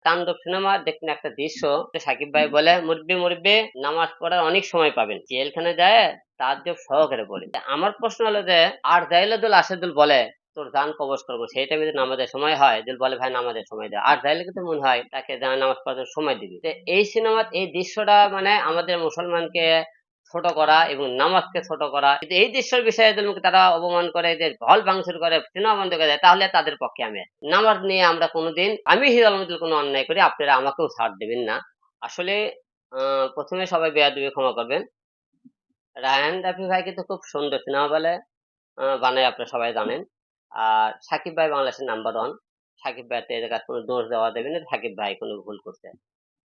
তাণ্ডব সিনেমা দেখুন একটা দৃশ্য, সাকিব ভাই বলে মুরব্বি মুরব্বি নামাজ পড়ার অনেক সময় পাবেন, জেলখানে যায় তাজ্জব সহকারে বলে। আমার প্রশ্ন হলো যে আর জাইলাদুল আসাদুল বলে তোর জান কবজ করবো, সেই টাইমে যদি নামাজের সময় হয়, যদি বলে ভাই নামাজের সময় দেয়, আর জাইলে কিন্তু মনে হয় তাকে নামাজ পড়ার সময় দিবি। তো এই সিনেমার এই দৃশ্যটা মানে আমাদের মুসলমানকে ছোট করা এবং নামাজকে ছোট করা, কিন্তু এই দৃশ্যের বিষয়ে যদি তারা অপমান করে, এদের ভল ভাঙচুর করে, সিনেমা বন্ধ করে দেয়, তাহলে তাদের পক্ষে আমি আছি। নামাজ নিয়ে আমরা কোনোদিন, আমি হিরো আলমদের কোনো অন্যায় করি, আপনারা আমাকেও ছাড় দেবেন না। আসলে প্রথমে সবাই বেয়াদবি ক্ষমা করবেন। রায়হান রাফি ভাই কিন্তু খুব সুন্দর সিনেমা বলে বানায়, আপনারা সবাই জানেন। আর সাকিব ভাই বাংলাদেশের নাম্বার ওয়ান। সাকিব ভাই এর কাছে কোনো দোষ দেওয়া দেবে না, সাকিব ভাই কোনো ভুল করছে।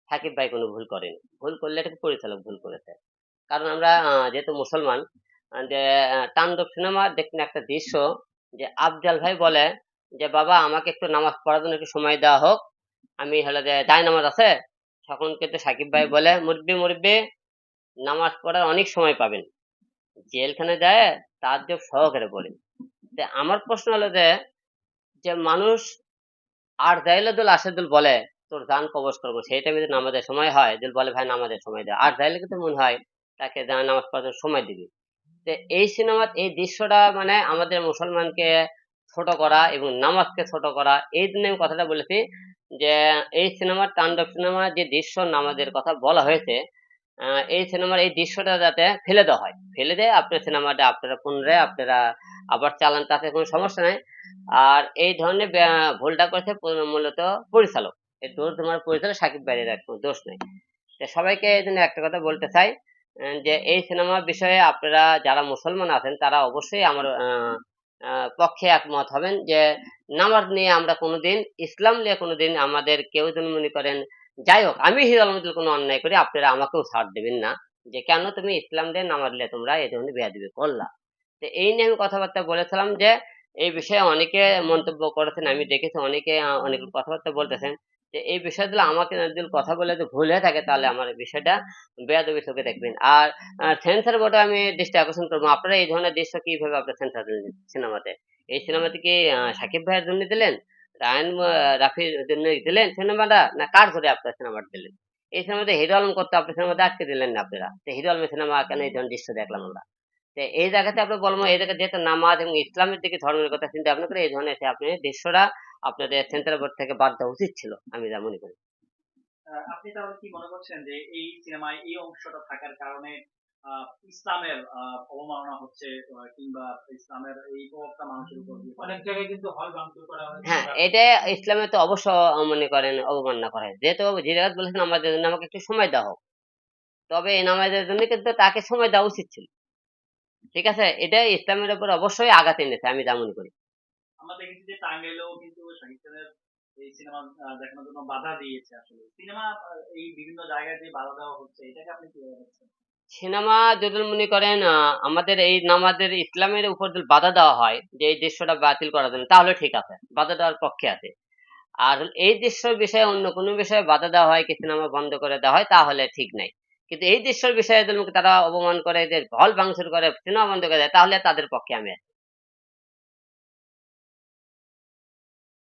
সাকিব ভাই কোনো ভুল করেনি, ভুল করলে এটাকে পরিচালক ভুল করেছে। কারণ আমরা যেহেতু মুসলমান, যে তাণ্ডব সিনেমা দেখুন একটা দৃশ্য, যে আফজাল ভাই বলে যে বাবা আমাকে একটু নামাজ পড়ার জন্য একটু সময় দেওয়া হোক, আমি হলো যে জায় নামাজ আছে। তখন কিন্তু সাকিব ভাই বলে মুরব্বি মুরব্বি নামাজ পড়ার অনেক সময় পাবেন, জেলখানে যায় তাজ্জব সহকারে বলে। তো আমার প্রশ্ন হলো যে যে মানুষ আর জাইলাদুল আসাদুল বলে তোর জান কবজ করবো, সেই টাইমে যদি নামাজের সময় হয়, যদি বলে ভাই নামাজের সময় দেয়, আর জাইলে কিন্তু মনে হয় তাকে নামাজ পড়ার সময় দিবি। তো এই সিনেমার এই দৃশ্যটা মানে আমাদের মুসলমানকে ছোট করা এবং নামাজকে ছোট করা, এই জন্য আমি কথাটা বলেছি যে এই সিনেমার তাণ্ডব সিনেমার যে দৃশ্য নামাজের কথা বলা হয়েছে, এই সিনেমার এই দৃশ্যটা যাতে ফেলে দেওয়া হয়, ফেলে দেয় আপনার সিনেমাটা আপনারা পুনরায় আপনারা আবার চালান, তাতে কোনো সমস্যা নাই। আর এই ধরনের ভুলটা করেছে মূলত পরিচালক, এই দোষ তোমার পরিচালক সাকিব ভাইয়ের কোনো দোষ নেই। তো সবাইকে এই জন্য একটা কথা বলতে চাই, যে এই সিনেমার বিষয়ে আপনারা যারা মুসলমান আছেন তারা অবশ্যই আমার পক্ষে একমত হবেন, যে নামাজ নিয়ে আমরা কোনোদিন, ইসলাম নিয়ে কোনোদিন আমাদের কেউ যদি মনে করেন, যাই হোক আমি হিরো আলমদের কোনো অন্যায় করি, আপনারা আমাকেও ছাড় দেবেন না যে কেন তুমি ইসলাম দিয়ে নামাজ নিয়ে তোমরা এই ধরনের বেয়াদবি করলা। তো এই নিয়ে আমি কথাবার্তা বলেছিলাম, যে এই বিষয়ে অনেকে মন্তব্য করেছেন, আমি দেখেছি অনেকে অনেক কথাবার্তা বলতেছেন, যে এই বিষয়গুলো আমাকে যদি কথা বলে যদি ভুল হয়ে থাকে, তাহলে আমার এই বিষয়টা বেয়াদবি চোখে দেখবেন। আর সেন্সর বোর্ডে আমি দৃষ্টি আকর্ষণ করবো, আপনারা এই ধরনের দৃশ্য কিভাবে আপনার সেন্সর দিলেন সিনেমাতে? এই সিনেমাতে কি সাকিব ভাইয়ের জন্য দিলেন, রায়ন রাফির জন্য দিলেন সিনেমাটা, না কার ধরে আপনার সিনেমাটা দিলেন? এই সিনেমাতে হিরো আলম করতে আপনার সিনেমাতে আটকে দিলেন না আপনারা, তো হিরো আলমের সিনেমা কেন এই ধরনের দৃশ্য দেখলাম আমরা? তো এই জায়গাতে আমরা বলবো, এই জায়গায় যেহেতু নামাজ এবং ইসলামের দিকে ধর্মের কথা চিন্তা ভাবনা করে এই ধরনের আপনি দৃশ্যটা আপনাদের সেন্ট্রাল বোর্ড থেকে বাদ দেওয়া উচিত ছিল, আমি যা মনে করি। আপনি তাহলে কি মনে করছেন যে এই সিনেমায় এই অংশটা থাকার কারণে ইসলামের অবমাননা হচ্ছে, কিংবা ইসলামের এই প্রভাবটা মানুষের উপর দিয়ে অনেক জায়গায় কিন্তু হল ভাঙচুর করা হয়েছে? হ্যাঁ, এটা ইসলামে তো অবশ্য মনে করেন অবমাননা করা হয়, যেহেতু জিরাত বলেছেন আমাদের জন্য আমাকে একটু সময় দেওয়া হোক, তবে এই নামাজের জন্য কিন্তু তাকে সময় দেওয়া উচিত ছিল। ঠিক আছে, এটা ইসলামের উপর অবশ্যই আঘাত এনেছে, আমি যা মনে করি। আমরা দেখেছি যে টাঙ্গাইলেও কিন্তু শাকিব খানের এই সিনেমা দেখানোর জন্য বাধা দিয়েছে। আসলে সিনেমা এই বিভিন্ন জায়গায় যে বাধা দেওয়া হচ্ছে, এটাকে আপনি কিভাবে দেখছেন? সিনেমা যদি মনে করেন আমাদের এই নামাজের ইসলামের উপর যদি বাধা দেওয়া হয় যে এই দৃশ্যটা বাতিল করার জন্য, তাহলে ঠিক আছে, বাধা দেওয়ার পক্ষে আছে। আর এই দৃশ্যের বিষয়ে অন্য কোনো বিষয়ে বাধা দেওয়া হয়, কি সিনেমা বন্ধ করে দেওয়া হয়, তাহলে ঠিক নাই। কিন্তু এই দৃশ্যের বিষয়ে যদি তারা অপমান করে, এদের হল ভাঙচুর করে, সিনেমা বন্ধ করে দেয়, তাহলে তাদের পক্ষে আমি আছি।